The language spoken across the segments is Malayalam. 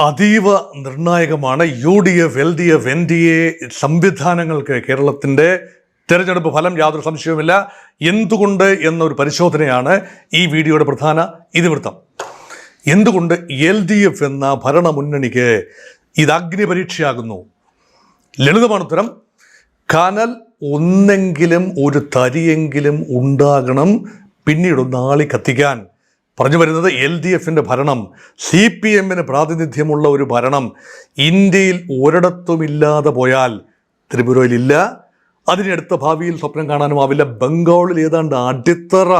അതീവ നിർണായകമാണ്. UDF, LDF, NDA സംവിധാനങ്ങൾക്ക് കേരളത്തിൻ്റെ തെരഞ്ഞെടുപ്പ് ഫലം യാതൊരു സംശയവുമില്ല. എന്തുകൊണ്ട് എന്നൊരു പരിശോധനയാണ് ഈ വീഡിയോയുടെ പ്രധാന ഇതിവൃത്തം. എന്തുകൊണ്ട് LDF എന്ന ഭരണമുന്നണിക്ക് ഇത് അഗ്നിപരീക്ഷയാകുന്നു? ലളിതമാണ് ഉത്തരം. കനൽ ഒന്നെങ്കിലും ഒരു തരിയെങ്കിലും ഉണ്ടാകണം പിന്നീട് നാളി കത്തിക്കാൻ. പറഞ്ഞു വരുന്നത് LDFിൻ്റെ ഭരണം, CPMന് പ്രാതിനിധ്യമുള്ള ഒരു ഭരണം ഇന്ത്യയിൽ ഒരിടത്തുമില്ലാതെ പോയാൽ ത്രിപുരയിലില്ല, അതിനടുത്ത ഭാവിയിൽ സ്വപ്നം കാണാനുമാവില്ല. ബംഗാളിൽ ഏതാണ്ട് അടിത്തറ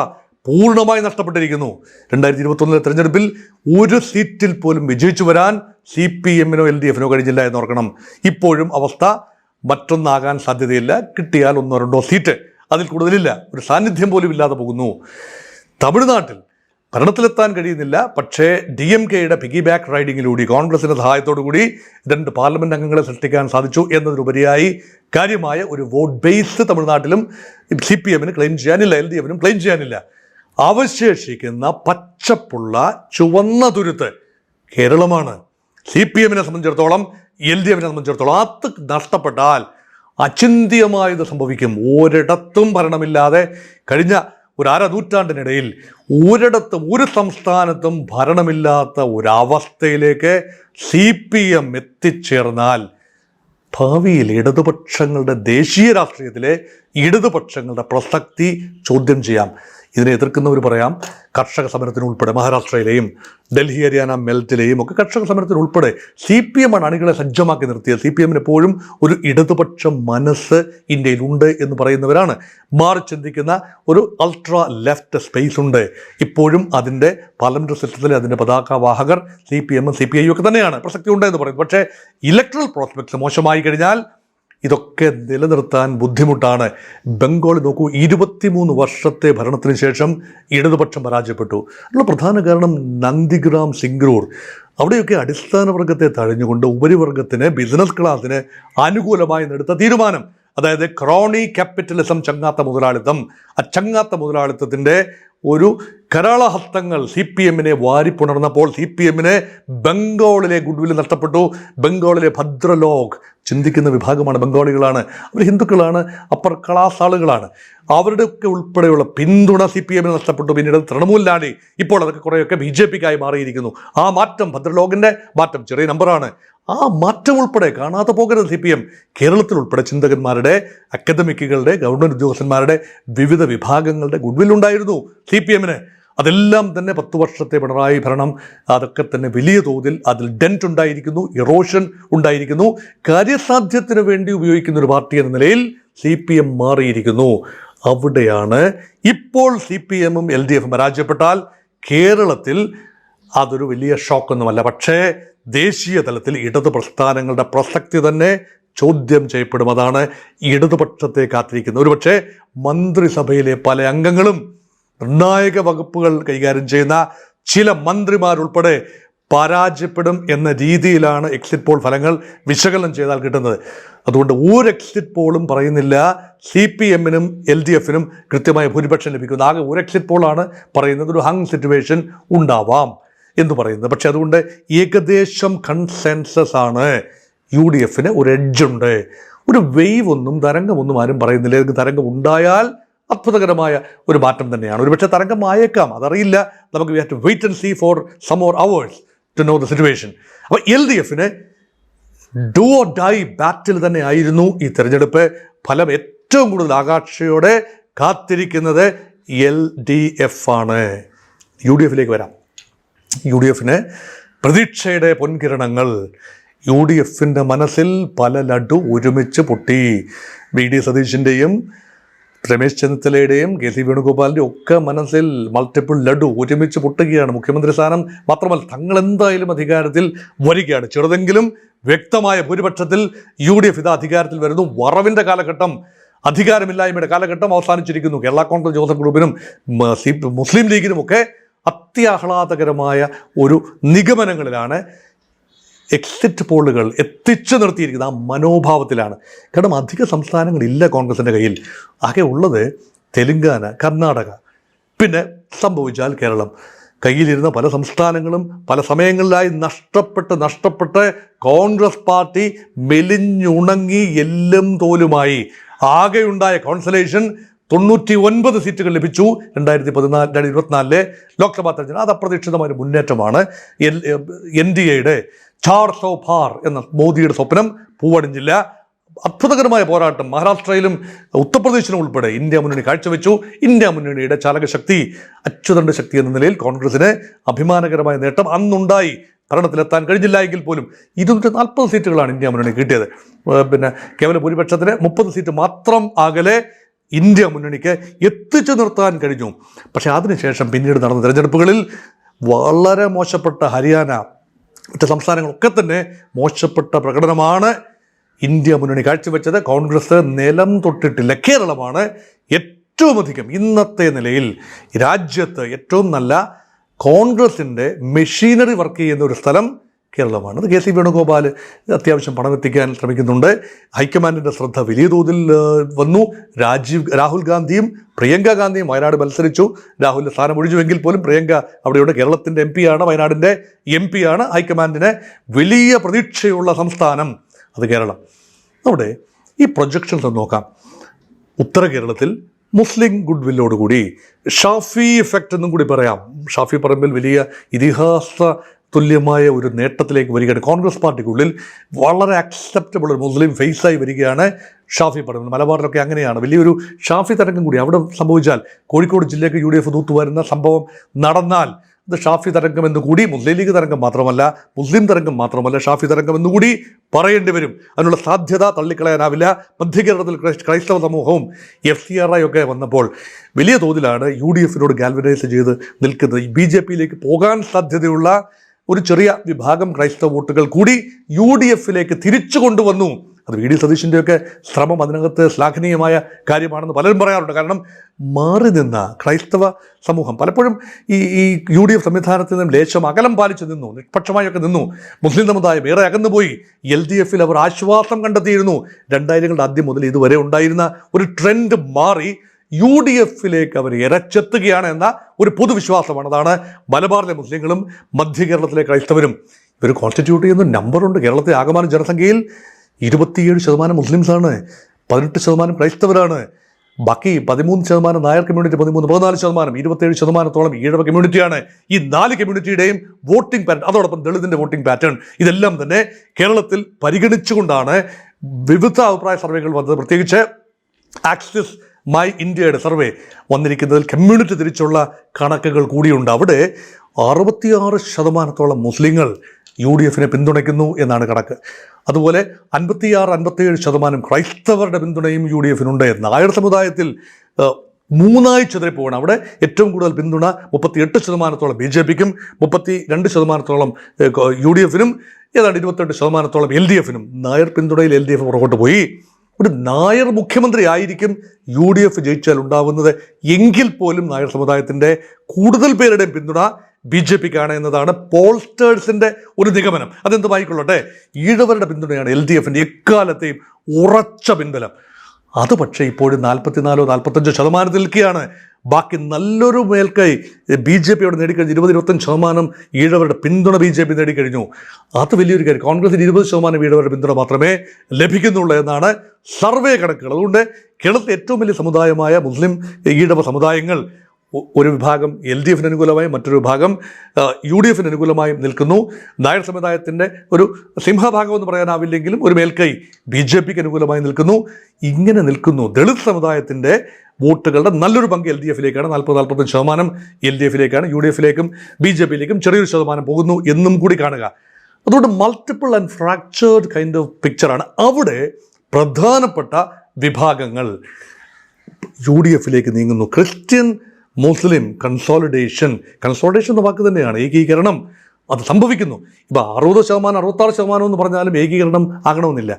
പൂർണ്ണമായി നഷ്ടപ്പെട്ടിരിക്കുന്നു. 2021 തെരഞ്ഞെടുപ്പിൽ ഒരു സീറ്റിൽ പോലും വിജയിച്ചു വരാൻ CPMനോ LDFനോ കഴിഞ്ഞില്ല എന്നോർക്കണം. ഇപ്പോഴും അവസ്ഥ മറ്റൊന്നാകാൻ സാധ്യതയില്ല. കിട്ടിയാൽ 1-2 സീറ്റ്, അതിൽ കൂടുതലില്ല. ഒരു സാന്നിധ്യം പോലും ഇല്ലാതെ പോകുന്നു. തമിഴ്നാട്ടിൽ ഭരണത്തിലെത്താൻ കഴിയുന്നില്ല. പക്ഷേ DMKയുടെ പിഗി ബാക്ക് റൈഡിങ്ങിലൂടെ കോൺഗ്രസിൻ്റെ സഹായത്തോടു കൂടി 2 പാർലമെൻറ്റ് അംഗങ്ങളെ സൃഷ്ടിക്കാൻ സാധിച്ചു എന്നതിനുപരിയായി കാര്യമായ ഒരു വോട്ട് ബേസ് തമിഴ്നാട്ടിലും CPMന് ക്ലെയിം ചെയ്യാനില്ല, LDFനും ക്ലെയിം ചെയ്യാനില്ല. അവശേഷിക്കുന്ന പച്ചപ്പുള്ള ചുവന്ന തുരുത്ത് കേരളമാണ്. CPMനെ സംബന്ധിച്ചിടത്തോളം, LDFനെ സംബന്ധിച്ചിടത്തോളം അത് നഷ്ടപ്പെട്ടാൽ അചിന്ത്യമായത് സംഭവിക്കും. ഒരിടത്തും ഭരണമില്ലാതെ കഴിഞ്ഞ ഒരു അരനൂറ്റാണ്ടിനിടയിൽ ഒരിടത്തും ഒരു സംസ്ഥാനത്തും ഭരണമില്ലാത്ത ഒരവസ്ഥയിലേക്ക് CPM എത്തിച്ചേർന്നാൽ ഭാവിയിൽ ഇടതുപക്ഷങ്ങളുടെ ദേശീയ രാഷ്ട്രീയത്തിലെ ഇടതുപക്ഷങ്ങളുടെ പ്രസക്തി ചോദ്യം ചെയ്യാം. ഇതിനെ എതിർക്കുന്നവർ പറയാം കർഷക സമരത്തിനുൾപ്പെടെ മഹാരാഷ്ട്രയിലെയും ഡൽഹി ഹരിയാന മെൽറ്റിലെയും ഒക്കെ കർഷക സമരത്തിനുൾപ്പെടെ CPM ആണ് അണികളെ സജ്ജമാക്കി നിർത്തിയത്. CPMന് എപ്പോഴും ഒരു ഇടതുപക്ഷ മനസ്സ് ഇന്ത്യയിലുണ്ട് എന്ന് പറയുന്നവരാണ്. മാറി ചിന്തിക്കുന്ന ഒരു അൾട്രാ ലെഫ്റ്റ് സ്പേസ് ഉണ്ട്. ഇപ്പോഴും അതിൻ്റെ പാർലമെൻ്ററി സിസ്റ്റത്തിലെ അതിൻ്റെ പതാകവാഹകർ CPM CPI ഒക്കെ തന്നെയാണ്. പ്രസക്തി ഉണ്ട് എന്ന് പറയുന്നത്. പക്ഷേ ഇലക്ട്രൽ പ്രോസ്പെക്ട്സ് മോശമായി കഴിഞ്ഞാൽ ഇതൊക്കെ നിലനിർത്താൻ ബുദ്ധിമുട്ടാണ്. ബംഗാളിൽ നോക്കൂ, 23 വർഷത്തെ ഭരണത്തിന് ശേഷം ഇടതുപക്ഷം പരാജയപ്പെട്ടു. അതിനുള്ള പ്രധാന കാരണം നന്ദിഗ്രാം സിംഗ്രൂർ. അവിടെയൊക്കെ അടിസ്ഥാന വർഗത്തെ തഴഞ്ഞുകൊണ്ട് ഉപരിവർഗത്തിന്, ബിസിനസ് ക്ലാസ്സിന് അനുകൂലമായി എടുത്ത തീരുമാനം, അതായത് ക്രോണി ക്യാപിറ്റലിസം, ചങ്ങാത്ത മുതലാളിത്തം. ആ ചങ്ങാത്ത മുതലാളിത്തത്തിൻ്റെ ഒരു കരാളഹസ്തങ്ങൾ CPMനെ വാരിപ്പുണർന്നപ്പോൾ CPMന് ബംഗാളിലെ ഗുഡ്വിൽ നഷ്ടപ്പെട്ടു. ബംഗാളിലെ ഭദ്രലോക് ചിന്തിക്കുന്ന വിഭാഗമാണ്, ബംഗാളികളാണ്, അവർ ഹിന്ദുക്കളാണ്, അപ്പർ ക്ലാസ് ആളുകളാണ്. അവരുടെയൊക്കെ ഉൾപ്പെടെയുള്ള പിന്തുണ CPMന് നഷ്ടപ്പെട്ടു. പിന്നീട് തൃണമൂലിലാണ്. ഇപ്പോൾ അതൊക്കെ കുറേയൊക്കെ BJPക്കായി മാറിയിരിക്കുന്നു. ആ മാറ്റം, ഭദ്രലോകിൻ്റെ മാറ്റം ചെറിയ നമ്പറാണ്. ആ മാറ്റം ഉൾപ്പെടെ കാണാതെ പോകരുത് CPM. കേരളത്തിൽ ഉൾപ്പെടെ ചിന്തകന്മാരുടെ, അക്കാദമിക്കുകളുടെ, ഗവൺമെൻറ് ഉദ്യോഗസ്ഥന്മാരുടെ, വിവിധ വിഭാഗങ്ങളുടെ ഗുഡ്വില്ലുണ്ടായിരുന്നു CPMന്. അതെല്ലാം തന്നെ 10 വർഷത്തെ പിണറായി ഭരണം, അതൊക്കെ തന്നെ വലിയ തോതിൽ അതിൽ ഡെൻറ്റ് ഉണ്ടായിരിക്കുന്നു, ഇറോഷൻ ഉണ്ടായിരിക്കുന്നു. കാര്യസാധ്യത്തിന് വേണ്ടി ഉപയോഗിക്കുന്ന ഒരു പാർട്ടി എന്ന നിലയിൽ CPM മാറിയിരിക്കുന്നു. അവിടെയാണ് ഇപ്പോൾ CPMും LDFും പരാജയപ്പെട്ടാൽ കേരളത്തിൽ അതൊരു വലിയ ഷോക്കൊന്നുമല്ല. പക്ഷേ ദേശീയ തലത്തിൽ ഇടതു പ്രസ്ഥാനങ്ങളുടെ പ്രസക്തി തന്നെ ചോദ്യം ചെയ്യപ്പെടും. അതാണ് ഇടതുപക്ഷത്തെ കാത്തിരിക്കുന്നത്. ഒരുപക്ഷെ മന്ത്രിസഭയിലെ പല അംഗങ്ങളും, നിർണായക വകുപ്പുകൾ കൈകാര്യം ചെയ്യുന്ന ചില മന്ത്രിമാരുൾപ്പെടെ പരാജയപ്പെടും എന്ന രീതിയിലാണ് എക്സിറ്റ് പോൾ ഫലങ്ങൾ വിശകലനം ചെയ്താൽ കിട്ടുന്നത്. അതുകൊണ്ട് ഒരു എക്സിറ്റ് പോളും പറയുന്നില്ല CPMനും LDFനും കൃത്യമായ ഭൂരിപക്ഷം ലഭിക്കുന്നു. ആകെ ഒരു എക്സിറ്റ് പോളാണ് പറയുന്നത് ഒരു ഹങ് സിറ്റുവേഷൻ ഉണ്ടാവാം എന്ന് പറയുന്നത്. പക്ഷെ അതുകൊണ്ട് ഏകദേശം കൺസെൻസസ് ആണ്. UDFന് ഒരു എഡ്ജുണ്ട്. ഒരു വെയ്വ് ഒന്നും, തരംഗമൊന്നും ആരും പറയുന്നില്ല. തരംഗം ഉണ്ടായാൽ അത്ഭുതകരമായ ഒരു മാറ്റം തന്നെയാണ്. ഒരുപക്ഷെ തരംഗം ആയേക്കാം, അതറിയില്ല. നമുക്ക് we have to wait and see for some more hours to know the situation. അപ്പോൾ LDFന് ഡു ഓർ ഡൈ ബാറ്റിൽ തന്നെ ആയിരുന്നു ഈ തെരഞ്ഞെടുപ്പ്. ഫലം ഏറ്റവും കൂടുതൽ ആകാംക്ഷയോടെ കാത്തിരിക്കുന്നത് LDF ആണ്. UDFിലേക്ക് വരാം. UDFന് പ്രതീക്ഷയുടെ പൊൻകിരണങ്ങൾ. UDFിൻ്റെ മനസ്സിൽ പല ലഡു ഒരുമിച്ച് പൊട്ടി. VD സതീശിൻ്റെയും രമേശ് ചെന്നിത്തലയുടെയും KC വേണുഗോപാലിൻ്റെ ഒക്കെ മനസ്സിൽ മൾട്ടിപ്പിൾ ലഡു ഒരുമിച്ച് പൊട്ടുകയാണ്. മുഖ്യമന്ത്രി സ്ഥാനം മാത്രമല്ല, തങ്ങൾ എന്തായാലും അധികാരത്തിൽ വരികയാണ്. ചെറുതെങ്കിലും വ്യക്തമായ ഭൂരിപക്ഷത്തിൽ UDF ഇത് അധികാരത്തിൽ വരുന്നു. വറവിൻ്റെ കാലഘട്ടം, അധികാരമില്ലായ്മയുടെ കാലഘട്ടം അവസാനിച്ചിരിക്കുന്നു. കേരള കോൺഗ്രസ് ജോസഫ് ഗ്രൂപ്പിനും മുസ്ലിം ലീഗിനുമൊക്കെ അത്യാഹ്ലാദകരമായ ഒരു നിഗമനങ്ങളിലാണ് എക്സിറ്റ് പോളുകൾ എത്തിച്ചു നിർത്തിയിരിക്കുന്നത്. ആ മനോഭാവത്തിലാണ്. കാരണം അധിക സംസ്ഥാനങ്ങളില്ല കോൺഗ്രസിൻ്റെ കയ്യിൽ. ആകെ ഉള്ളത് തെലുങ്കാന, കർണാടക, പിന്നെ സംഭവിച്ചാൽ കേരളം. കയ്യിലിരുന്ന പല സംസ്ഥാനങ്ങളും പല സമയങ്ങളിലായി നഷ്ടപ്പെട്ട് കോൺഗ്രസ് പാർട്ടി മെലിഞ്ഞുണങ്ങി എല്ലും തോലുമായി. ആകെയുണ്ടായ കോൺസലേഷൻ 99 സീറ്റുകൾ ലഭിച്ചു 2024 ലോക്സഭാ തെരഞ്ഞെടുപ്പ്. അത് അപ്രതീക്ഷിതമായ മുന്നേറ്റമാണ്. NDAയുടെ 400 പാർ എന്ന മോദിയുടെ സ്വപ്നം പൂവണിഞ്ഞില്ല. അത്ഭുതകരമായ പോരാട്ടം മഹാരാഷ്ട്രയിലും ഉത്തർപ്രദേശിലും ഉൾപ്പെടെ ഇന്ത്യ മുന്നണി കാഴ്ചവെച്ചു. ഇന്ത്യ മുന്നണിയുടെ ചാലകശക്തി, അച്യുതണ്ട് ശക്തി എന്ന നിലയിൽ കോൺഗ്രസിന് അഭിമാനകരമായ നേട്ടം അന്നുണ്ടായി. ഭരണത്തിലെത്താൻ കഴിഞ്ഞില്ല എങ്കിൽ പോലും 240 സീറ്റുകളാണ് ഇന്ത്യ മുന്നണി കിട്ടിയത്. കേവല ഭൂരിപക്ഷത്തിന് 30 സീറ്റ് മാത്രം അകലെ ഇന്ത്യ മുന്നണിക്ക് എത്തിച്ചു നിർത്താൻ കഴിഞ്ഞു. പക്ഷേ അതിനുശേഷം പിന്നീട് നടന്ന തെരഞ്ഞെടുപ്പുകളിൽ വളരെ മോശപ്പെട്ട ഹരിയാന, മറ്റ് സംസ്ഥാനങ്ങളൊക്കെ തന്നെ മോശപ്പെട്ട പ്രകടനമാണ് ഇന്ത്യ മുന്നണി കാഴ്ചവെച്ചത്. കോൺഗ്രസ് നിലം തൊട്ടിട്ടില്ല. കേരളമാണ് ഏറ്റവും അധികം ഇന്നത്തെ നിലയിൽ രാജ്യത്ത് ഏറ്റവും നല്ല കോൺഗ്രസിൻ്റെ മെഷീനറി വർക്ക് ചെയ്യുന്ന ഒരു സ്ഥലം കേരളമാണ്. അത് KC വേണുഗോപാൽ അത്യാവശ്യം പണമെത്തിക്കാൻ ശ്രമിക്കുന്നുണ്ട്. ഹൈക്കമാൻഡിൻ്റെ ശ്രദ്ധ വലിയ തോതിൽ വന്നു. രാഹുൽ ഗാന്ധിയും പ്രിയങ്ക ഗാന്ധിയും വയനാട് മത്സരിച്ചു. രാഹുലിൻ്റെ സ്ഥാനം ഒഴിഞ്ഞുവെങ്കിൽ പോലും പ്രിയങ്ക അവിടെയുടെ കേരളത്തിൻ്റെ MP ആണ്, വയനാടിൻ്റെ MP ആണ്. ഹൈക്കമാൻഡിന് വലിയ പ്രതീക്ഷയുള്ള സംസ്ഥാനം അത് കേരളം. അവിടെ ഈ പ്രൊജക്ഷൻസ് നോക്കാം. ഉത്തര കേരളത്തിൽ മുസ്ലിം ഗുഡ് വില്ലോടുകൂടി ഷാഫി എഫക്റ്റ് എന്നും കൂടി പറയാം. ഷാഫി പറമ്പിൽ വലിയ ഇതിഹാസ തുല്യമായ ഒരു നേട്ടത്തിലേക്ക് വരികയാണ്. കോൺഗ്രസ് പാർട്ടിക്കുള്ളിൽ വളരെ അക്സെപ്റ്റബിൾ ഒരു മുസ്ലിം ഫേസായി വരികയാണ് ഷാഫി പറമ്പിൽ. മലബാറിലൊക്കെ അങ്ങനെയാണ്. വലിയൊരു ഷാഫി തരംഗം കൂടി അവിടെ സംഭവിച്ചാൽ, കോഴിക്കോട് ജില്ലയ്ക്ക് UDF തൂത്തുവരുന്ന സംഭവം നടന്നാൽ അത് ഷാഫി തരംഗം എന്നുകൂടി, മുസ്ലിം ലീഗ് തരംഗം മാത്രമല്ല, മുസ്ലിം തരംഗം മാത്രമല്ല, ഷാഫി തരംഗം എന്നുകൂടി പറയേണ്ടി വരും. അതിനുള്ള സാധ്യത തള്ളിക്കളയാനാവില്ല. മധ്യകേരളത്തിൽ ക്രൈസ്തവ സമൂഹവും FCRI ഒക്കെ വന്നപ്പോൾ വലിയ തോതിലാണ് UDFിനോട് ഗാൽവനൈസ് ചെയ്ത് നിൽക്കുന്നത്. BJPയിലേക്ക് പോകാൻ സാധ്യതയുള്ള ഒരു ചെറിയ വിഭാഗം ക്രൈസ്തവ വോട്ടുകൾ കൂടി UDFിലേക്ക് തിരിച്ചു കൊണ്ടുവന്നു. അത് VD സതീശൻ്റെയൊക്കെ ശ്രമം അതിനകത്ത് ശ്ലാഘനീയമായ കാര്യമാണെന്ന് പലരും പറയാറുണ്ട്. കാരണം മാറി നിന്ന ക്രൈസ്തവ സമൂഹം പലപ്പോഴും ഈ UDF സംവിധാനത്തിൽ നിന്നും ലേശം അകലം പാലിച്ചു നിന്നു, നിഷ്പക്ഷമായൊക്കെ നിന്നു. മുസ്ലിം സമുദായം ഏറെ അകന്നുപോയി. LDFിൽ അവർ ആശ്വാസം കണ്ടെത്തിയിരുന്നു. 2000കളുടെ ആദ്യം മുതൽ ഇതുവരെ ഉണ്ടായിരുന്ന ഒരു ട്രെൻഡ് മാറി UDFിലേക്ക് അവർ ഇരച്ചെത്തുകയാണ് എന്ന ഒരു പൊതുവിശ്വാസമാണ്. അതാണ് മലബാറിലെ മുസ്ലിങ്ങളും മധ്യ കേരളത്തിലെ ക്രൈസ്തവരും. ഇവർ കോൺസ്റ്റിറ്റ്യൂട്ട് ചെയ്യുന്ന നമ്പറുണ്ട്. കേരളത്തിലെ ആകമാന ജനസംഖ്യയിൽ 27% മുസ്ലിംസാണ്, 18% ക്രൈസ്തവരാണ്, ബാക്കി 13% നായർ കമ്മ്യൂണിറ്റി, 14%, 27%-ഓളം ഈഴവ കമ്മ്യൂണിറ്റിയാണ്. ഈ 4 കമ്മ്യൂണിറ്റിയുടെയും വോട്ടിംഗ് പാറ്റേൺ, അതോടൊപ്പം ദളിതിൻ്റെ വോട്ടിംഗ് പാറ്റേൺ, ഇതെല്ലാം തന്നെ കേരളത്തിൽ പരിഗണിച്ചുകൊണ്ടാണ് വിവിധ അഭിപ്രായ സർവേകൾ വന്നത്. പ്രത്യേകിച്ച് ആക്സിസ് മൈ ഇന്ത്യയുടെ സർവേ വന്നിരിക്കുന്നതിൽ കമ്മ്യൂണിറ്റി തിരിച്ചുള്ള കണക്കുകൾ കൂടിയുണ്ട്. അവിടെ 66%-ഓളം മുസ്ലിങ്ങൾ UDFിനെ പിന്തുണയ്ക്കുന്നു എന്നാണ് കണക്ക്. അതുപോലെ 56-57% ക്രൈസ്തവരുടെ പിന്തുണയും UDFിനുണ്ട്. നായർ സമുദായത്തിൽ 3ആയി ചിതറിപ്പോവാണ്. അവിടെ ഏറ്റവും കൂടുതൽ പിന്തുണ 38%-ഓളം BJPക്കും, 32%-ഓളം UDFിനും, ഏതാണ്ട് 28%-ഓളം LDFിനും. നായർ പിന്തുണയിൽ LDF പുറകോട്ട് പോയി. ഒരു നായർ മുഖ്യമന്ത്രി ആയിരിക്കും UDF ജയിച്ചാൽ ഉണ്ടാവുന്നത് എങ്കിൽ പോലും നായർ സമുദായത്തിൻ്റെ കൂടുതൽ പേരുടെയും പിന്തുണ BJPക്കാണ് എന്നതാണ് പോൾസ്റ്റേഴ്സിൻ്റെ ഒരു നിഗമനം. അതെന്തുമായിക്കൊള്ളട്ടെ, ഈഴവരുടെ പിന്തുണയാണ് LDFിൻ്റെ എക്കാലത്തെയും ഉറച്ച പിൻബലം. അത് പക്ഷേ ഇപ്പോഴും 44-45% നിൽക്കുകയാണ്. ബാക്കി നല്ലൊരു മേൽക്കൈ BJPയോട് നേടിക്കഴിഞ്ഞു. 20-25% ഈഴവരുടെ പിന്തുണ BJP നേടിക്കഴിഞ്ഞു. അത് വലിയൊരു കാര്യം. കോൺഗ്രസിന് 20% ഈഴവരുടെ പിന്തുണ മാത്രമേ ലഭിക്കുന്നുള്ളൂ എന്നാണ് സർവേ കണക്കുകൾ. അതുകൊണ്ട് കേരളത്തിലെ ഏറ്റവും വലിയ സമുദായമായ മുസ്ലിം ഈഴവ സമുദായങ്ങൾ ഒരു വിഭാഗം LDFിന് അനുകൂലമായും മറ്റൊരു വിഭാഗം UDFിന് അനുകൂലമായും നിൽക്കുന്നു. നായർ സമുദായത്തിൻ്റെ ഒരു സിംഹഭാഗം എന്ന് പറയാനാവില്ലെങ്കിലും ഒരു മേൽക്കൈ BJPക്ക് അനുകൂലമായി നിൽക്കുന്നു. ഇങ്ങനെ നിൽക്കുന്നു. ദളിത് സമുദായത്തിൻ്റെ വോട്ടുകളുടെ നല്ലൊരു പങ്ക് LDFിലേക്കാണ്. 40-45% LDFിലേക്കാണ്. UDFിലേക്കും BJPയിലേക്കും ചെറിയൊരു ശതമാനം പോകുന്നു എന്നും കൂടി കാണുക. അതുകൊണ്ട് multiple and fractured kind of പിക്ചറാണ്. അവിടെ പ്രധാനപ്പെട്ട വിഭാഗങ്ങൾ UDFിലേക്ക് നീങ്ങുന്നു. ക്രിസ്ത്യൻ മുസ്ലിം കൺസോളിഡേഷൻ എന്ന വാക്ക് തന്നെയാണ്, ഏകീകരണം. അത് സംഭവിക്കുന്നു. ഇപ്പോൾ 60%, 66% എന്ന് പറഞ്ഞാലും ഏകീകരണം ആകണമെന്നില്ല.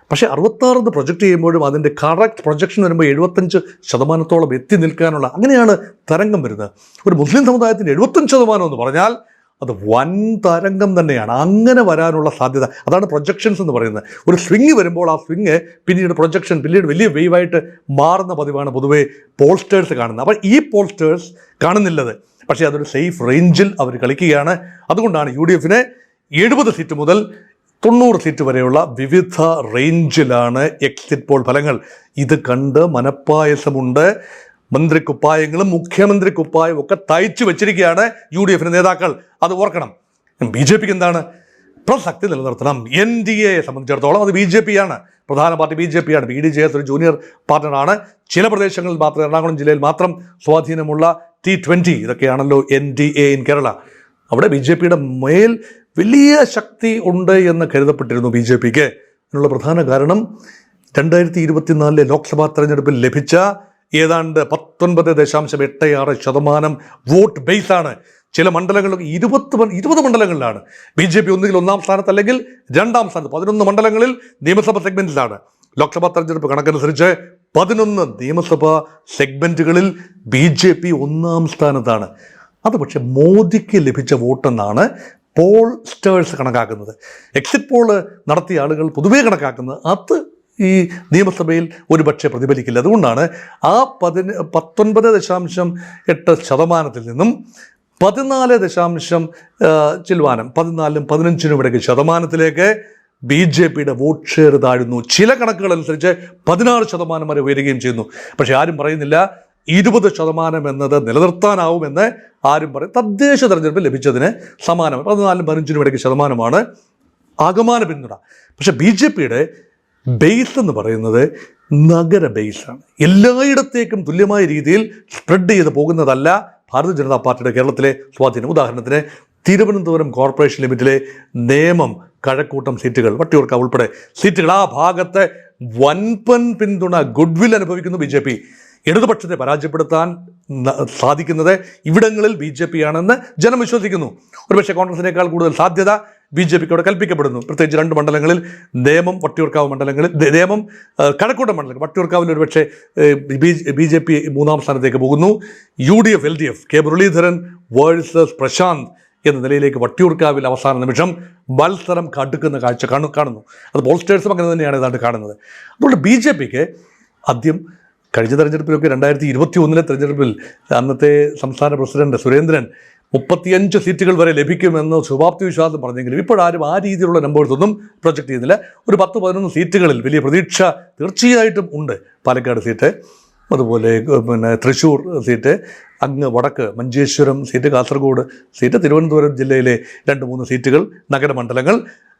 പക്ഷേ 66 എന്ന് പ്രൊജക്റ്റ് ചെയ്യുമ്പോഴും അതിൻ്റെ കറക്റ്റ് പ്രൊജക്ഷൻ വരുമ്പോൾ 75%-ഓളം എത്തി നിൽക്കാനുള്ള അങ്ങനെയാണ് തരംഗം വരുന്നത്. ഒരു മുസ്ലിം സമുദായത്തിൻ്റെ 75% എന്ന് പറഞ്ഞാൽ അത് വൻ തരംഗം തന്നെയാണ്. അങ്ങനെ വരാനുള്ള സാധ്യത, അതാണ് പ്രൊജക്ഷൻസ് എന്ന് പറയുന്നത്. ഒരു സ്വിങ് വരുമ്പോൾ ആ സ്വിങ് പിന്നീട് പ്രൊജക്ഷൻ, പിന്നീട് വലിയ വേവായിട്ട് മാറുന്ന പതിവാണ് പൊതുവേ പോൾസ്റ്റേഴ്സ് കാണുന്നത്. അപ്പോൾ ഈ പോൾസ്റ്റേഴ്സ് കാണുന്നില്ലത്, പക്ഷേ അതൊരു സേഫ് റേഞ്ചിൽ അവർ കളിക്കുകയാണ്. അതുകൊണ്ടാണ് UDF-ന് 70 സീറ്റ് മുതൽ 90 സീറ്റ് വരെയുള്ള വിവിധ റേഞ്ചിലാണ് എക്സിറ്റ് പോൾ ഫലങ്ങൾ. ഇത് കണ്ട് മനപ്പായസമുണ്ട്. മന്ത്രിക്കുപ്പായങ്ങളും മുഖ്യമന്ത്രി കുപ്പായവും ഒക്കെ തയ്ച്ചു വെച്ചിരിക്കുകയാണ് UDF-ന് നേതാക്കൾ. അത് ഓർക്കണം. BJP-ക്ക് എന്താണ്? പ്രസക്തി നിലനിർത്തണം. NDA സംബന്ധിച്ചിടത്തോളം അത് BJP-യാണ്, പ്രധാന പാർട്ടി BJP-യാണ്. BDJS ഒരു ജൂനിയർ പാർട്ണറാണ്. ചില പ്രദേശങ്ങളിൽ മാത്രം, എറണാകുളം ജില്ലയിൽ മാത്രം സ്വാധീനമുള്ള T20, ഇതൊക്കെയാണല്ലോ NDA ഇൻ കേരള. അവിടെ BJP-യുടെ മേൽ വലിയ ശക്തി ഉണ്ട് എന്ന് കരുതപ്പെട്ടിരുന്നു BJP-ക്ക്. അതിനുള്ള പ്രധാന കാരണം 2024 ലോക്സഭാ തെരഞ്ഞെടുപ്പിൽ ലഭിച്ച ഏതാണ്ട് 19.86% വോട്ട് ബേസാണ്. ചില മണ്ഡലങ്ങളിൽ 20 മണ്ഡലങ്ങളിലാണ് BJP ഒന്നുകിൽ ഒന്നാം സ്ഥാനത്ത് അല്ലെങ്കിൽ രണ്ടാം സ്ഥാനത്ത്. 11 മണ്ഡലങ്ങളിൽ നിയമസഭാ സെഗ്മെന്റിലാണ്. ലോക്സഭാ തെരഞ്ഞെടുപ്പ് കണക്കനുസരിച്ച് 11 നിയമസഭാ സെഗ്മെന്റുകളിൽ BJP ഒന്നാം സ്ഥാനത്താണ്. അത് പക്ഷെ മോദിക്ക് ലഭിച്ച വോട്ടെന്നാണ് പോൾസ്റ്റേഴ്സ് കണക്കാക്കുന്നത്. എക്സിറ്റ് പോള് നടത്തിയ ആളുകൾ പൊതുവേ കണക്കാക്കുന്നത് അത് ഈ നിയമസഭയിൽ ഒരുപക്ഷെ പ്രതിഫലിക്കില്ല. അതുകൊണ്ടാണ് ആ 19.8% നിന്നും 14.15% ഇടയ്ക്ക് ശതമാനത്തിലേക്ക് BJP-യുടെ വോട്ട് ഷെയർ താഴുന്നു. ചില കണക്കുകൾ അനുസരിച്ച് 16% വരെ ഉയരുകയും ചെയ്യുന്നു. പക്ഷെ ആരും പറയുന്നില്ല 20% എന്നത് നിലനിർത്താനാവുമെന്ന്. ആരും പറയും തദ്ദേശ തെരഞ്ഞെടുപ്പിൽ ലഭിച്ചതിന് സമാനം 14-15 ഇടയ്ക്ക് ശതമാനമാണ് ആകമാന പിന്തുണ. പക്ഷെ BJP-യുടെ ബേസ് എന്ന് പറയുന്നത് നഗര ബേസാണ്. എല്ലായിടത്തേക്കും തുല്യമായ രീതിയിൽ സ്പ്രെഡ് ചെയ്ത് പോകുന്നതല്ല ഭാരതീയ ജനതാ പാർട്ടിയുടെ കേരളത്തിലെ സ്വാധീനം. ഉദാഹരണത്തിന് തിരുവനന്തപുരം കോർപ്പറേഷൻ ലിമിറ്റിലെ നേമം, കഴക്കൂട്ടം സീറ്റുകൾ, വട്ടിയൂർക്കാവ് ഉൾപ്പെടെ സീറ്റുകൾ, ആ ഭാഗത്തെ വൻപൻ പിന്തുണ, ഗുഡ്വിൽ അനുഭവിക്കുന്നു BJP. ഇടതുപക്ഷത്തെ പരാജയപ്പെടുത്താൻ സാധിക്കുന്നത് ഇവിടങ്ങളിൽ BJP-യാണെന്ന് ജനം വിശ്വസിക്കുന്നു. ഒരുപക്ഷെ കോൺഗ്രസിനേക്കാൾ കൂടുതൽ സാധ്യത BJP-ക്ക് അവിടെ കൽപ്പിക്കപ്പെടുന്നു. പ്രത്യേകിച്ച് 2 മണ്ഡലങ്ങളിൽ, നേമം, വട്ടിയൂർക്കാവ് മണ്ഡലങ്ങളിൽ, നേമം, കഴക്കൂട്ടം മണ്ഡലങ്ങൾ. വട്ടിയൂർക്കാവിൽ ഒരുപക്ഷെ BJP 3-ാം സ്ഥാനത്തേക്ക് പോകുന്നു. UDF LDF K Muraleedharan versus Prashanth എന്ന നിലയിലേക്ക് വട്ടിയൂർക്കാവിൽ അവസാന നിമിഷം മത്സരം കടുക്കുന്ന കാഴ്ച കാണുന്നു. അത് പോൾസ്റ്റേഴ്സും അങ്ങനെ തന്നെയാണ് ഏതാണ്ട് കാണുന്നത്. അതുകൊണ്ട് BJP-ക്ക് ആദ്യം കഴിഞ്ഞ തെരഞ്ഞെടുപ്പിലൊക്കെ 2021 തെരഞ്ഞെടുപ്പിൽ അന്നത്തെ സംസ്ഥാന പ്രസിഡന്റ് സുരേന്ദ്രൻ 35 സീറ്റുകൾ വരെ ലഭിക്കുമെന്ന് ശുഭാപ്തി വിശ്വാസം പറഞ്ഞെങ്കിലും ഇപ്പോഴാരും ആ രീതിയിലുള്ള നമ്പേഴ്സ് ഒന്നും പ്രൊജക്റ്റ് ചെയ്യുന്നില്ല. ഒരു 10-11 സീറ്റുകളിൽ വലിയ പ്രതീക്ഷ തീർച്ചയായിട്ടും ഉണ്ട്. പാലക്കാട് സീറ്റ്, അതുപോലെ തൃശ്ശൂർ സീറ്റ്, അങ്ങ് വടക്ക് മഞ്ചേശ്വരം സീറ്റ്, കാസർഗോഡ് സീറ്റ്, തിരുവനന്തപുരം ജില്ലയിലെ 2-3 സീറ്റുകൾ, നഗരമണ്ഡലങ്ങൾ,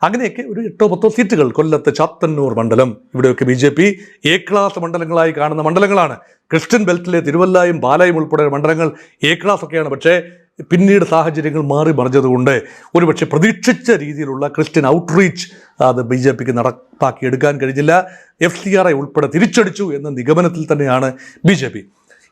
അങ്ങനെയൊക്കെ ഒരു 8-10 സീറ്റുകൾ. കൊല്ലത്ത് ചാത്തന്നൂർ മണ്ഡലം, ഇവിടെയൊക്കെ BJP A ക്ലാസ് മണ്ഡലങ്ങളായി കാണുന്ന മണ്ഡലങ്ങളാണ്. ക്രിസ്ത്യൻ ബെൽറ്റിലെ തിരുവല്ലായും പാലായും ഉൾപ്പെടെ മണ്ഡലങ്ങൾ A ക്ലാസ് ഒക്കെയാണ്. പക്ഷേ പിന്നീട് സാഹചര്യങ്ങൾ മാറി മറിഞ്ഞതുകൊണ്ട് ഒരുപക്ഷെ പ്രതീക്ഷിച്ച രീതിയിലുള്ള ക്രിസ്ത്യൻ ഔട്ട്റീച്ച് അത് BJP-ക്ക് നടപ്പാക്കിയെടുക്കാൻ കഴിഞ്ഞില്ല. FCRI ഉൾപ്പെടെ തിരിച്ചടിച്ചു എന്ന നിഗമനത്തിൽ തന്നെയാണ് BJP.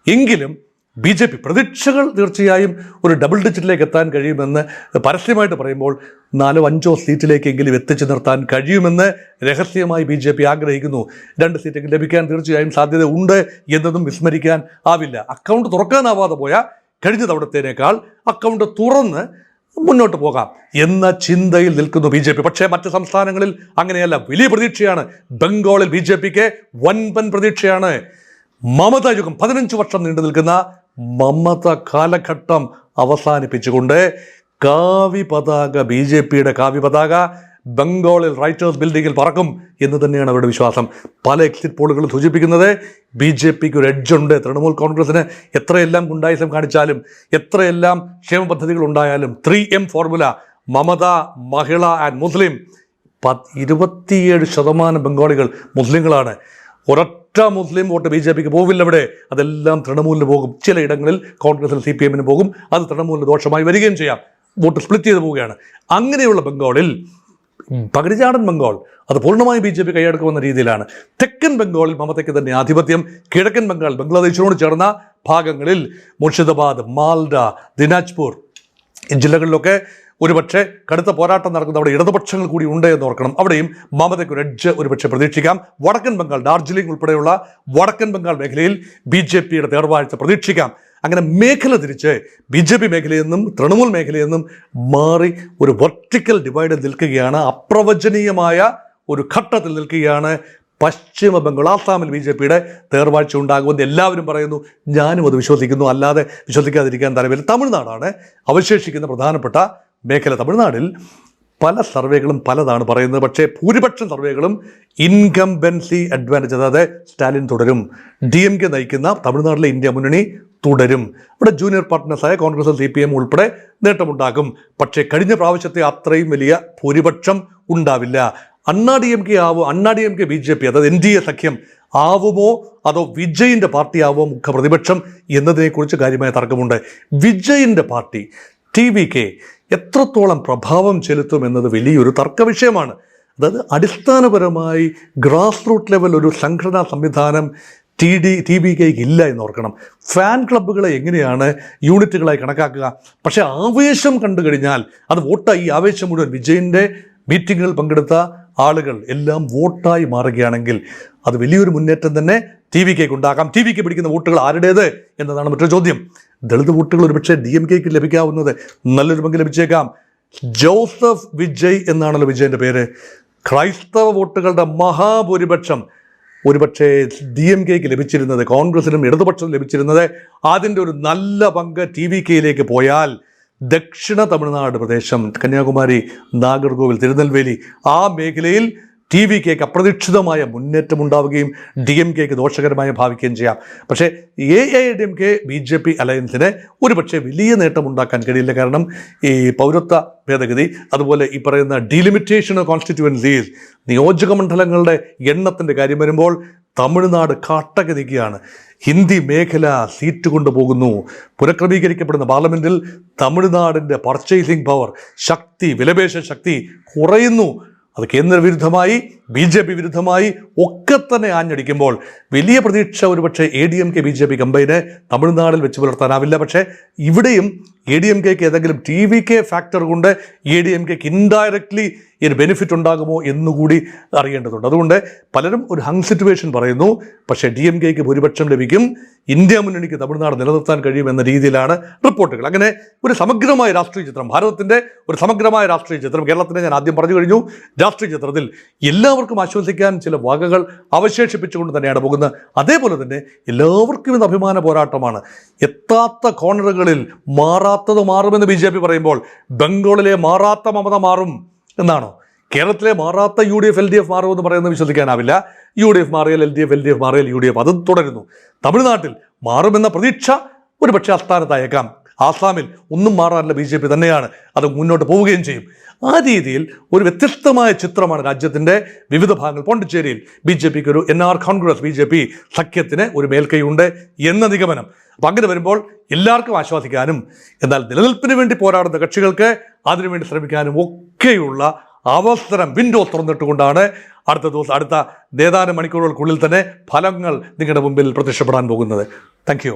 എങ്കിലും BJP പ്രതീക്ഷകൾ തീർച്ചയായും ഒരു ഡബിൾ ഡിജിറ്റിലേക്ക് എത്താൻ കഴിയുമെന്ന് പരസ്യമായിട്ട് പറയുമ്പോൾ 4-5 സീറ്റിലേക്കെങ്കിലും എത്തിച്ചു നിർത്താൻ കഴിയുമെന്ന് രഹസ്യമായി BJP ആഗ്രഹിക്കുന്നു. 2 സീറ്റെങ്കിലും ലഭിക്കാൻ തീർച്ചയായും സാധ്യത ഉണ്ട് എന്നതും വിസ്മരിക്കാൻ ആവില്ല. അക്കൗണ്ട് തുറക്കാനാവാതെ പോയ കഴിഞ്ഞ തവണത്തേനേക്കാൾ അക്കൗണ്ട് തുറന്ന് മുന്നോട്ട് പോകാം എന്ന ചിന്തയിൽ നിൽക്കുന്നു BJP. പക്ഷേ മറ്റ് സംസ്ഥാനങ്ങളിൽ അങ്ങനെയല്ല. വലിയ പ്രതീക്ഷയാണ്. ബംഗാളിൽ BJP-ക്ക് വൻപൻ പ്രതീക്ഷയാണ്. മമത യുഗം, 15 വർഷം നീണ്ടു നിൽക്കുന്ന മമത കാലഘട്ടം അവസാനിപ്പിച്ചുകൊണ്ട് കാവി പതാക, BJP-യുടെ കാവി പതാക ബംഗാളിൽ റൈറ്റേഴ്സ് ബിൽഡിങ്ങിൽ പറക്കും എന്ന് തന്നെയാണ് അവരുടെ വിശ്വാസം. പല എക്സിറ്റ് പോളുകളും സൂചിപ്പിക്കുന്നത് BJP-ക്ക് ഒരു എഡ്ജുണ്ട്. തൃണമൂൽ കോൺഗ്രസിന് എത്രയെല്ലാം ഗുണ്ടായിസം കാണിച്ചാലും, എത്രയെല്ലാം ക്ഷേമ പദ്ധതികൾ ഉണ്ടായാലും, 3M ഫോർമുല, മമത, മഹിള ആൻഡ് മുസ്ലിം, 27% ബംഗാളികൾ മുസ്ലിങ്ങളാണ്. ഒരൊറ്റ മുസ്ലിം വോട്ട് BJP-ക്ക് പോവില്ല അവിടെ. അതെല്ലാം തൃണമൂലിന് പോകും. ചിലയിടങ്ങളിൽ കോൺഗ്രസിന് CPM-ന് പോകും. അത് തൃണമൂലിന് ദോഷമായി വരികയും ചെയ്യാം. വോട്ട് സ്പ്ലിറ്റ് ചെയ്ത് പോവുകയാണ്. അങ്ങനെയുള്ള ബംഗാളിൽ പകടിചാടൻ ബംഗാൾ അത് പൂർണ്ണമായി BJP കൈയടക്കുമെന്ന രീതിയിലാണ്. തെക്കൻ ബംഗാളിൽ മമതയ്ക്ക് തന്നെ ആധിപത്യം. കിഴക്കൻ ബംഗാൾ, ബംഗ്ലാദേശിനോട് ചേർന്ന ഭാഗങ്ങളിൽ മുർഷിദാബാദ്, മാൽഡ, ദിനാജ്പൂർ ഈ ജില്ലകളിലൊക്കെ ഒരുപക്ഷെ കടുത്ത പോരാട്ടം നടക്കുന്ന അവിടെ ഇടതുപക്ഷങ്ങൾ കൂടി ഉണ്ട് എന്ന് ഓർക്കണം. അവിടെയും മമതയ്ക്ക് ഒരു എഡ്ജ് ഒരുപക്ഷെ പ്രതീക്ഷിക്കാം. വടക്കൻ ബംഗാൾ, ഡാർജിലിംഗ് ഉൾപ്പെടെയുള്ള വടക്കൻ ബംഗാൾ മേഖലയിൽ BJP-യുടെ തേർവാഴ്ച പ്രതീക്ഷിക്കാം. അങ്ങനെ മേഖല തിരിച്ച് BJP മേഖലയിൽ നിന്നും തൃണമൂൽ മേഖലയിൽ നിന്നും മാറി ഒരു വെർട്ടിക്കൽ ഡിവൈഡ് നിൽക്കുകയാണ്. അപ്രവചനീയമായ ഒരു ഘട്ടത്തിൽ നിൽക്കുകയാണ്. പശ്ചിമ ബംഗാൾ, ആസാമിൽ BJPയുടെ തേർവാഴ്ച ഉണ്ടാകുമെന്ന് എല്ലാവരും പറയുന്നു. ഞാനും അത് വിശ്വസിക്കുന്നു. അല്ലാതെ വിശ്വസിക്കാതിരിക്കാൻ തരവില്ല. തമിഴ്നാടാണ് അവശേഷിക്കുന്ന പ്രധാനപ്പെട്ട മേഖല. തമിഴ്നാട്ടിൽ പല സർവേകളും പലതാണ് പറയുന്നത്. പക്ഷേ ഭൂരിപക്ഷം സർവേകളും ഇൻകംബൻസി അഡ്വാൻറ്റേജ്, അതായത് സ്റ്റാലിൻ തുടരും, DMK നയിക്കുന്ന തമിഴ്നാട്ടിലെ ഇന്ത്യ മുന്നണി തുടരും. ഇവിടെ ജൂനിയർ പാർട്ട്നേഴ്സായ കോൺഗ്രസും CPM ഉൾപ്പെടെ നേട്ടമുണ്ടാകും. പക്ഷേ കഴിഞ്ഞ പ്രാവശ്യത്തെ അത്രയും വലിയ ഭൂരിപക്ഷം ഉണ്ടാവില്ല. അണ്ണാ DMK BJP, അതായത് NDA സഖ്യം ആവുമോ അതോ വിജയിൻ്റെ പാർട്ടി ആവുമോ മുഖ്യ പ്രതിപക്ഷം എന്നതിനെക്കുറിച്ച് കാര്യമായ തർക്കമുണ്ട്. വിജയിൻ്റെ പാർട്ടി TVK എത്രത്തോളം പ്രഭാവം ചെലുത്തും എന്നത് വലിയൊരു തർക്ക വിഷയമാണ്. അതായത് അടിസ്ഥാനപരമായി ഗ്രാസ് റൂട്ട് ലെവൽ ഒരു സംഘടനാ സംവിധാനം TVKയ്ക്ക് ഇല്ല എന്ന് ഓർക്കണം. ഫാൻ ക്ലബ്ബുകളെ എങ്ങനെയാണ് യൂണിറ്റുകളായി കണക്കാക്കുക? പക്ഷേ ആവേശം കണ്ടു കഴിഞ്ഞാൽ അത് വോട്ടായി. ഈ ആവേശം മുഴുവൻ വിജയിൻ്റെ മീറ്റിങ്ങുകൾ പങ്കെടുത്ത ആളുകൾ എല്ലാം വോട്ടായി മാറുകയാണെങ്കിൽ അത് വലിയൊരു മുന്നേറ്റം തന്നെ TVKയ്ക്ക് ഉണ്ടാക്കാം. TVK പിടിക്കുന്ന വോട്ടുകൾ ആരുടേത് എന്നതാണ് മറ്റൊരു ചോദ്യം. ദളിത് വോട്ടുകൾ ഒരുപക്ഷെ DMKയ്ക്ക് ലഭിക്കാവുന്നത് നല്ലൊരു പങ്ക് ലഭിച്ചേക്കാം. ജോസഫ് വിജയ് എന്നാണല്ലോ വിജയൻ്റെ പേര്. ക്രൈസ്തവ വോട്ടുകളുടെ മഹാഭൂരിപക്ഷം ഒരുപക്ഷെ DMKയ്ക്ക് ലഭിച്ചിരുന്നത്, കോൺഗ്രസിനും ഇടതുപക്ഷത്തിനും ലഭിച്ചിരുന്നത്, അതിൻ്റെ ഒരു നല്ല പങ്ക് TVKയിലേക്ക് പോയാൽ ദക്ഷിണ തമിഴ്നാട് പ്രദേശം, കന്യാകുമാരി, നാഗർകോവിൽ, തിരുനെൽവേലി, ആ മേഖലയിൽ TVKയ്ക്ക് അപ്രതീക്ഷിതമായ മുന്നേറ്റം ഉണ്ടാവുകയും DMKയ്ക്ക് ദോഷകരമായി ഭാവിക്കുകയും ചെയ്യാം. പക്ഷേ AIADMK BJP അലയൻസിന് ഒരുപക്ഷെ വലിയ നേട്ടം ഉണ്ടാക്കാൻ കഴിയില്ല. കാരണം ഈ പൗരത്വ ഭേദഗതി, അതുപോലെ ഈ പറയുന്ന ഡീലിമിറ്റേഷൻ ഓഫ് കോൺസ്റ്റിറ്റ്യുവൻസീസ്, നിയോജക മണ്ഡലങ്ങളുടെ എണ്ണത്തിൻ്റെ കാര്യം വരുമ്പോൾ തമിഴ്നാട് കാട്ടഗതിക്കുകയാണ്. ഹിന്ദി മേഖല സീറ്റ് കൊണ്ടുപോകുന്നു. പുനഃക്രമീകരിക്കപ്പെടുന്ന പാർലമെൻറ്റിൽ തമിഴ്നാടിൻ്റെ പർച്ചേസിംഗ് പവർ, ശക്തി, വിലപേശ ശക്തി കുറയുന്നു. അത് കേന്ദ്രവിരുദ്ധമായി BJP വിരുദ്ധമായി ഒക്കെ തന്നെ ആഞ്ഞടിക്കുമ്പോൾ വലിയ പ്രതീക്ഷ ഒരുപക്ഷെ ADMK BJP കമ്പൈന് തമിഴ്നാടിൽ വെച്ച് പുലർത്താനാവില്ല. പക്ഷേ ഇവിടെയും ADMKയ്ക്ക് ഏതെങ്കിലും TVK ഫാക്ടർ കൊണ്ട് ADMKയ്ക്ക് ഇൻഡയറക്ട്ലി ഒരു ബെനിഫിറ്റ് ഉണ്ടാകുമോ എന്നുകൂടി അറിയേണ്ടതുണ്ട്. അതുകൊണ്ട് പലരും ഒരു ഹങ് സിറ്റുവേഷൻ പറയുന്നു. പക്ഷേ DMKയ്ക്ക് ഭൂരിപക്ഷം ലഭിക്കും, ഇന്ത്യ മുന്നണിക്ക് തമിഴ്നാട് നിലനിർത്താൻ കഴിയുമെന്ന രീതിയിലാണ് റിപ്പോർട്ടുകൾ. അങ്ങനെ ഒരു സമഗ്രമായ രാഷ്ട്രീയ ചിത്രം, ഭാരതത്തിൻ്റെ ഒരു സമഗ്രമായ രാഷ്ട്രീയ ചിത്രം, കേരളത്തിനെ ഞാൻ ആദ്യം പറഞ്ഞു കഴിഞ്ഞു. രാഷ്ട്രീയ ചിത്രത്തിൽ എല്ലാവർക്കും ആശ്വസിക്കാൻ ചില വകകൾ അവശേഷിപ്പിച്ചുകൊണ്ട് തന്നെയാണ് പോകുന്നത്. അതേപോലെ തന്നെ എല്ലാവർക്കും ഇത് അഭിമാന പോരാട്ടമാണ്. എത്താത്ത കോർണറുകളിൽ മാറാത്തത് മാറുമെന്ന് BJP പറയുമ്പോൾ ബംഗാളിലെ മാറാത്ത മമത മാറും എന്നാണോ? കേരളത്തിലെ മാറാത്ത UDF LDF മാറുമെന്ന് പറയുന്നത് വിശ്വസിക്കാനാവില്ല. UDF മാറിയാൽ LDF മാറിയാൽ UDF, അത് തുടരുന്നു. തമിഴ്നാട്ടിൽ മാറുമെന്ന പ്രതീക്ഷ ഒരുപക്ഷെ അസ്ഥാനത്തായേക്കാം. ആസാമിൽ ഒന്നും മാറാറില്ല, BJP തന്നെയാണ്, അത് മുന്നോട്ട് പോവുകയും ചെയ്യും. ആ രീതിയിൽ ഒരു വ്യത്യസ്തമായ ചിത്രമാണ് രാജ്യത്തിൻ്റെ വിവിധ ഭാഗങ്ങൾ. പോണ്ടിച്ചേരിയിൽ BJPക്ക് ഒരു NR കോൺഗ്രസ് BJP സഖ്യത്തിന് ഒരു മേൽക്കൈയുണ്ട് എന്ന നിഗമനം. അപ്പം അങ്ങനെ വരുമ്പോൾ എല്ലാവർക്കും ആശ്വസിക്കാനും എന്നാൽ നിലനിൽപ്പിന് വേണ്ടി പോരാടുന്ന കക്ഷികൾക്ക് അതിനുവേണ്ടി ശ്രമിക്കാനും ഒക്കെയുള്ള അവസരം, വിൻഡോ തുറന്നിട്ടുകൊണ്ടാണ് അടുത്ത ഏതാനും മണിക്കൂറുകൾക്കുള്ളിൽ തന്നെ ഫലങ്ങൾ നിങ്ങളുടെ മുമ്പിൽ പ്രത്യക്ഷപ്പെടാൻ പോകുന്നത്. Thank you.